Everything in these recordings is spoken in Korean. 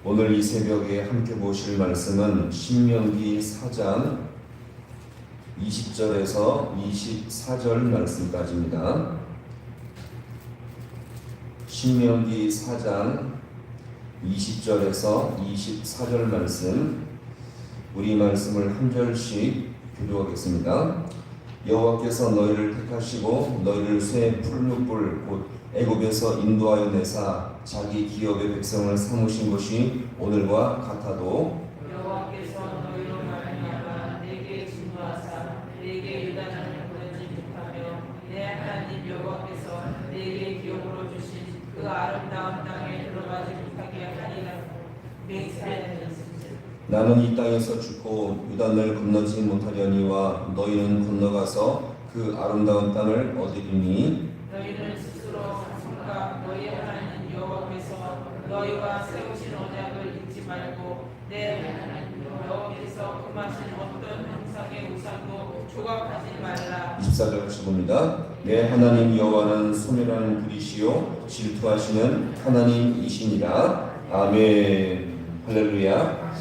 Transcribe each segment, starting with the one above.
오늘 이 새벽에 함께 보실 말씀은 신명기 4장 20절에서 24절 말씀까지입니다. 신명기 4장 20절에서 24절 말씀, 우리 말씀을 한 절씩 교독하겠습니다. 여호와께서 너희를 택하시고 너희를 새 풀무불 곧 애굽에서 인도하여 내사 자기 기업의 백성을 삼으신 것이 오늘과 같아도 여호와께서 너희로 말미암아 내게 진노하사 내게 유다 땅을 보내지 못하며 내 하나님 여호와께서 내게 기업으로 주신 그 아름다운 땅에 들어가지 못하게 하리라고 맹세하였으니 나는 이 땅에서 죽고 유단을 건너지 못하려니와 너희는 건너가서 그 아름다운 땅을 얻으리니 너희는 스스로 가슴과 너희 하나님 여호와께서 너희와 세우신 언약을 잊지 말고 내 하나님 여호와께서 금하신 어떤 형상의 우상도 조각하지 말라. 24절 같이 봅니다. 내 하나님 여호와는 소멸하는 분이시요 질투하시는 하나님이시니라. 아멘. 할렐루야.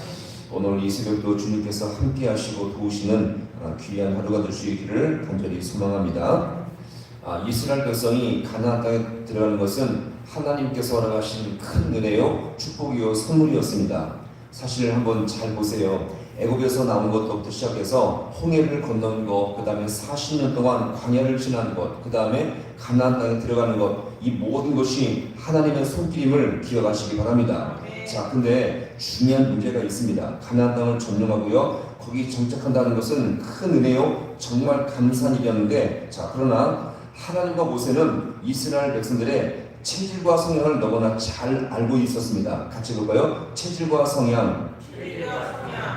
오늘 이 새벽도 주님께서 함께 하시고 도우시는 귀한 하루가 될 수 있기를 간절히 소망합니다. 이스라엘 백성이 가나안 땅에 들어가는 것은 하나님께서 허락하신 큰 은혜요 축복이요 선물이었습니다. 사실 한번 잘 보세요. 애굽에서 나온 것부터 시작해서 홍해를 건너는 것, 그 다음에 40년 동안 광야를 지나는 것, 그 다음에 가나안 땅에 들어가는 것, 이 모든 것이 하나님의 손길임을 기억하시기 바랍니다. 자, 근데 중요한 문제가 있습니다. 가나안 땅을 점령하고요, 거기 정착한다는 것은 큰 은혜요, 정말 감사한 일이었는데, 자, 그러나 하나님과 모세는 이스라엘 백성들의 체질과 성향을 너무나 잘 알고 있었습니다. 같이 볼까요? 체질과 성향.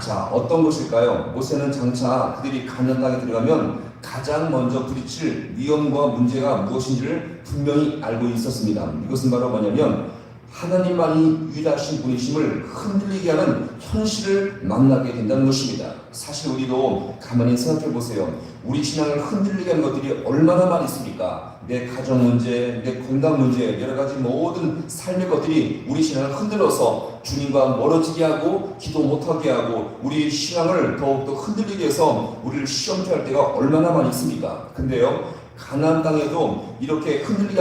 자, 어떤 것일까요? 모세는 장차 그들이 가나안 땅에 들어가면 가장 먼저 부딪힐 위험과 문제가 무엇인지를 분명히 알고 있었습니다. 이것은 바로 뭐냐면 하나님만이 유일하신 분이심을 흔들리게 하는 현실을 만나게 된다는 것입니다. 사실 우리도 가만히 생각해 보세요. 우리 신앙을 흔들리게 하는 것들이 얼마나 많이 있습니까? 내 가정 문제, 내 건강 문제, 여러 가지 모든 삶의 것들이 우리 신앙을 흔들어서 주님과 멀어지게 하고 기도 못하게 하고 우리 신앙을 더욱더 흔들리게 해서 우리를 시험케 할 때가 얼마나 많이 있습니까? 근데요, 가나안 땅에도 이렇게 흔들리게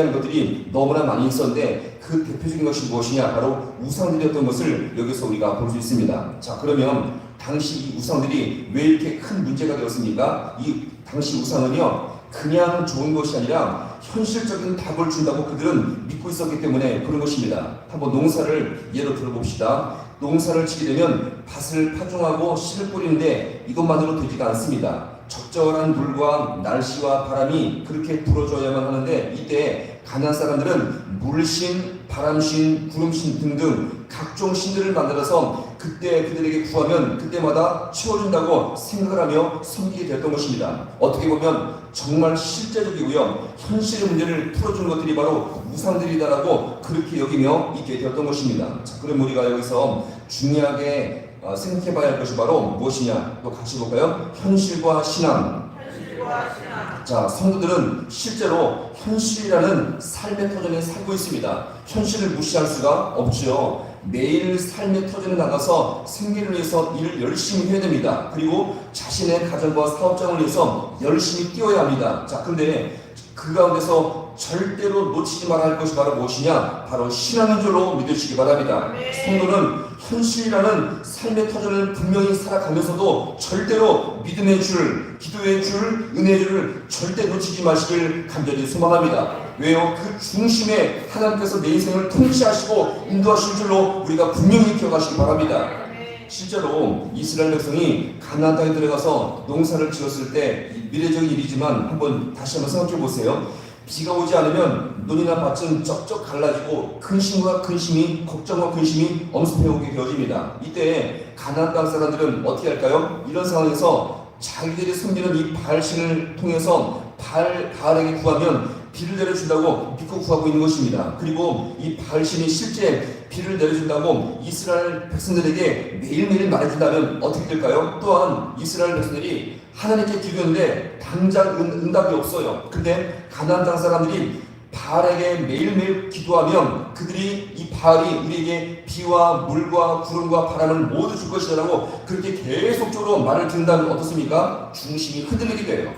하는 것들이 너무나 많이 있었는데 그 대표적인 것이 무엇이냐? 바로 우상들이었던 것을 여기서 우리가 볼 수 있습니다. 자, 그러면 당시 이 우상들이 왜 이렇게 큰 문제가 되었습니까? 이 당시 우상은요, 그냥 좋은 것이 아니라 현실적인 답을 준다고 그들은 믿고 있었기 때문에 그런 것입니다. 한번 농사를 예로 들어봅시다. 농사를 지게 되면 밭을 파종하고 씨를 뿌리는데 이것만으로 되지가 않습니다. 적절한 물과 날씨와 바람이 그렇게 불어줘야만 하는데 이때 가나안 사람들은 물신, 바람신, 구름신 등등 각종 신들을 만들어서 그때 그들에게 구하면 그때마다 치워준다고 생각을 하며 섬기게 되었던 것입니다. 어떻게 보면 정말 실제적이고요, 현실의 문제를 풀어주는 것들이 바로 우상들이다라고 그렇게 여기며 있게 되었던 것입니다. 자, 그럼 우리가 여기서 중요하게 생각해봐야 할 것이 바로 무엇이냐? 또 같이 볼까요? 현실과 신앙. 자, 성도들은 실제로 현실이라는 삶의 터전에 살고 있습니다. 현실을 무시할 수가 없죠. 매일 삶의 터전에 나가서 생계를 위해서 일을 열심히 해야 됩니다. 그리고 자신의 가정과 사업장을 위해서 열심히 뛰어야 합니다. 자, 근데 그 가운데서 절대로 놓치지 말아야 할 것이 바로 무엇이냐? 바로 신앙인 줄로 믿으시기 바랍니다. 성도는 현실이라는 삶의 터전을 분명히 살아가면서도 절대로 믿음의 줄, 기도의 줄, 은혜의 줄을 절대 놓치지 마시길 간절히 소망합니다. 왜요? 그 중심에 하나님께서 내 인생을 통치하시고 인도하실 줄로 우리가 분명히 기억하시기 바랍니다. 실제로 이스라엘 백성이 가나안 땅에 들어가서 농사를 지었을 때 미래적인 일이지만 다시 한번 생각해 보세요. 비가 오지 않으면 논이나 밭은 쩍쩍 갈라지고 근심과 근심이, 걱정과 근심이 엄습해오게 되어집니다. 이때 가나안 땅 사람들은 어떻게 할까요? 이런 상황에서 자기들이 섬기는 이 바알신을 통해서 바알에게 구하면 비를 내려준다고 믿고 구하고 있는 것입니다. 그리고 이 바알신이 실제 비를 내려준다고 이스라엘 백성들에게 매일매일 말해준다면 어떻게 될까요? 또한 이스라엘 백성들이 하나님께 기도했는데 당장 응답이 없어요. 근데 가나안 땅 사람들이 바알에게 매일매일 기도하면 그들이 이 바알이 우리에게 비와 물과 구름과 바람을 모두 줄 것이라고 그렇게 계속적으로 말을 듣는다면 어떻습니까? 중심이 흔들리게 돼요.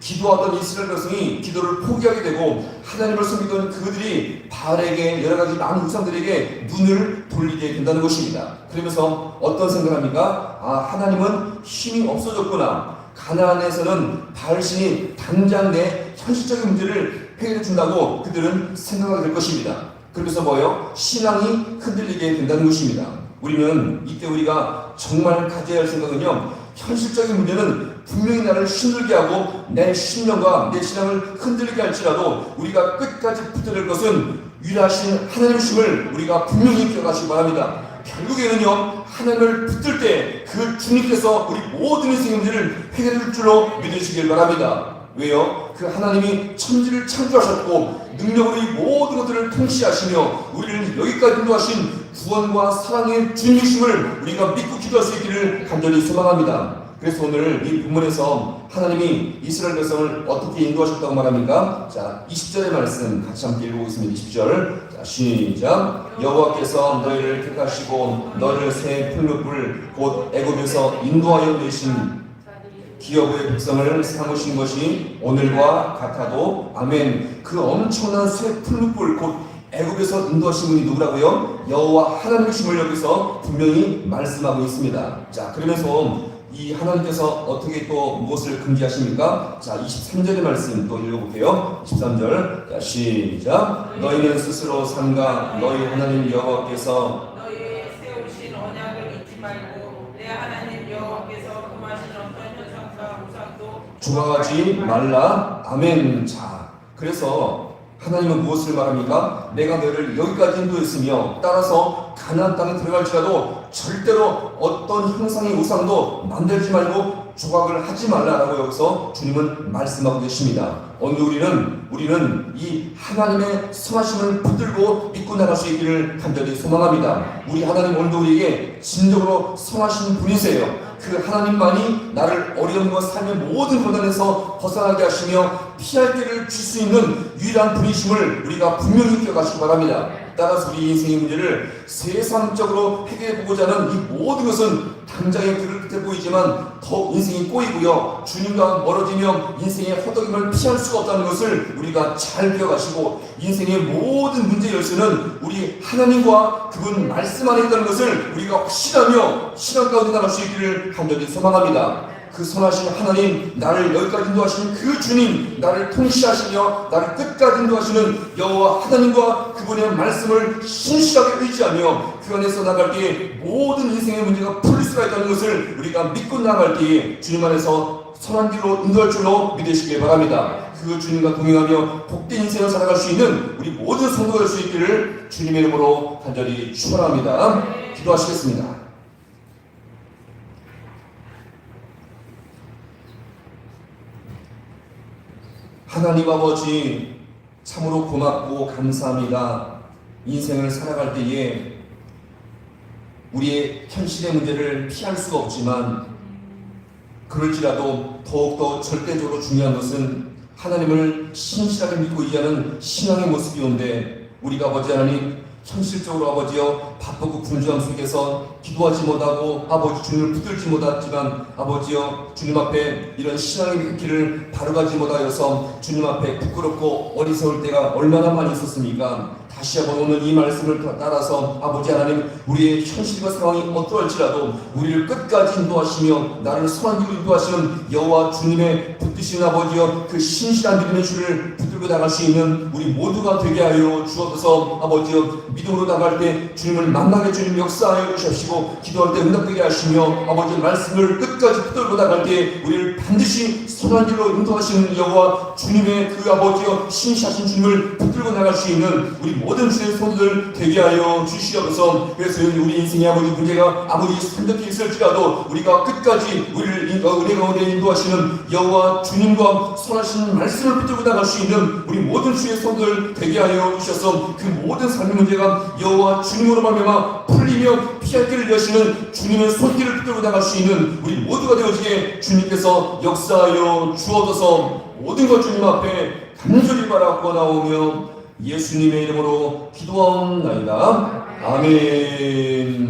기도하던 이스라엘 백성이 기도를 포기하게 되고 하나님을 섬기던 그들이 바알에게 여러 가지 많은 우상들에게 눈을 돌리게 된다는 것입니다. 그러면서 어떤 생각을 합니까? 하나님은 힘이 없어졌구나. 가나안에서는 바알신이 당장 내 현실적인 문제를 해결해 준다고 그들은 생각하게 될 것입니다. 그러면서 뭐예요? 신앙이 흔들리게 된다는 것입니다. 우리는 이때 우리가 정말 가져야 할 생각은요, 현실적인 문제는 분명히 나를 힘들게 하고 내 신령과 내 신앙을 흔들리게 할지라도 우리가 끝까지 붙들을 것은 위대하신 하나님이심을 우리가 분명히 기억하시기 바랍니다. 결국에는요, 하나님을 붙들 때 그 주님께서 우리 모든 인생의 문제를 해결해 줄 줄로 믿으시길 바랍니다. 왜요? 그 하나님이 천지를 창조하셨고 능력으로 이 모든 것들을 통치하시며 우리를 여기까지 인도하신 구원과 사랑의 주님이심을 우리가 믿고 기도할 수 있기를 간절히 소망합니다. 그래서 오늘 이 본문에서 하나님이 이스라엘 백성을 어떻게 인도하셨다고 말합니까? 자, 20절의 말씀 같이 함께 읽어보겠습니다. 20절. 자, 시작. 여호와께서 너희를 택하시고 너희를 새 풀무불 곧 애굽에서 인도하여 내신 기업의 백성을 삼으신 것이 오늘과 같아도 아멘. 그 엄청난 새 풀무불 곧 애굽에서 인도하신 분이 누구라고요? 여호와 하나님이심을 여기서 분명히 말씀하고 있습니다. 자, 그러면서 이 하나님께서 어떻게 또 무엇을 금지하십니까? 자, 23절의 말씀 또 읽어볼게요. 23절. 자, 시작. 너희는 스스로 삼가 너희 하나님 여호와께서 너희의 세우신 언약을 잊지 말고 내 하나님 여호와께서 금하신 어떤 현상과 우상도 조각하지 말라. 아멘. 자, 그래서 하나님은 무엇을 말합니까? 내가 너희를 여기까지 인도했으며 따라서 가나안 땅에 들어갈지라도 절대로 어떤 형상의 우상도 만들지 말고 조각을 하지 말라라고 여기서 주님은 말씀하고 계십니다. 오늘 우리는 이 하나님의 선하심을 붙들고 믿고 나갈 수 있기를 간절히 소망합니다. 우리 하나님 오늘도 우리에게 진정으로 선하신 분이세요. 그 하나님만이 나를 어려움과 삶의 모든 고난에서 벗어나게 하시며 피할 길을 줄 수 있는 유일한 분이심을 우리가 분명히 기억하시기 바랍니다. 따라서 우리 인생의 문제를 세상적으로 해결해보고자 하는 이 모든 것은 당장의 길을 끝에 보이지만 더욱 인생이 꼬이고요, 주님과 멀어지며 인생의 허덕임을 피할 수가 없다는 것을 우리가 잘 기억하시고 인생의 모든 문제 열쇠는 우리 하나님과 그분 말씀 안에 있다는 것을 우리가 확신하며 신앙 가운데 나갈 수 있기를 간절히 소망합니다. 그 선하신 하나님, 나를 여기까지 인도하시는 그 주님, 나를 통치하시며 나를 끝까지 인도하시는 여호와 하나님과 그분의 말씀을 신실하게 의지하며 그 안에서 나갈 때에 모든 인생의 문제가 풀릴 수가 있다는 것을 우리가 믿고 나갈 때에 주님 안에서 선한 길로 인도할 줄로 믿으시길 바랍니다. 그 주님과 동행하며 복된 인생을 살아갈 수 있는 우리 모든 성도가 될 수 있기를 주님의 이름으로 간절히 축원합니다. 기도하시겠습니다. 하나님 아버지, 참으로 고맙고 감사합니다. 인생을 살아갈 때에 우리의 현실의 문제를 피할 수가 없지만 그럴지라도 더욱더 절대적으로 중요한 것은 하나님을 신실하게 믿고 의지하는 신앙의 모습이온데 우리가 아버지 하나님 현실적으로 아버지여 바쁘고 분주함 속에서 기도하지 못하고 아버지 주님을 붙들지 못했지만 아버지여 주님 앞에 이런 신앙의 길을 바로가지 못하여서 주님 앞에 부끄럽고 어리석을 때가 얼마나 많이 있었습니까? 다시 한번 오늘 이 말씀을 따라서 아버지 하나님 우리의 현실과 상황이 어떠할지라도 우리를 끝까지 인도하시며 나를 선한 길로 인도하시는 여호와 주님의 붙드신 아버지여 그 신실한 믿음의 줄을 붙들고 나갈 수 있는 우리 모두가 되게 하여 주옵소서. 아버지여 믿음으로 나갈 때 주님을 만나게 주님 역사하여 주시옵시고 기도할 때 응답되게 하시며 아버지의 말씀을 끝까지 붙들고 나갈 때 우리를 반드시 선한 길로 인도하시는 여호와 주님의 그 아버지여 신실하신 주님을 붙들고 나갈 수 있는 우리 모든 주의 손들 되게 하여 주시옵소서. 그래서 우리 인생의 아버지 문제가 아무리 산적해 있을지라도 우리가 끝까지 우리를 은혜 가운데 인도하시는 여호와 주님과 선하신 말씀을 붙들고 나갈 수 있는 우리 모든 주의 손들 되게 하여 주셔서 그 모든 삶의 문제가 여호와 주님으로 말미암아 풀리며 피할 길을 여시는 주님의 손길을 붙들고 나갈 수 있는 우리 모두가 되어지게 주님께서 역사하여 주옵소서. 모든 것 주님 앞에 큰 소리 바라 구하나오며 예수님의 이름으로 기도하옵나이다. 아멘.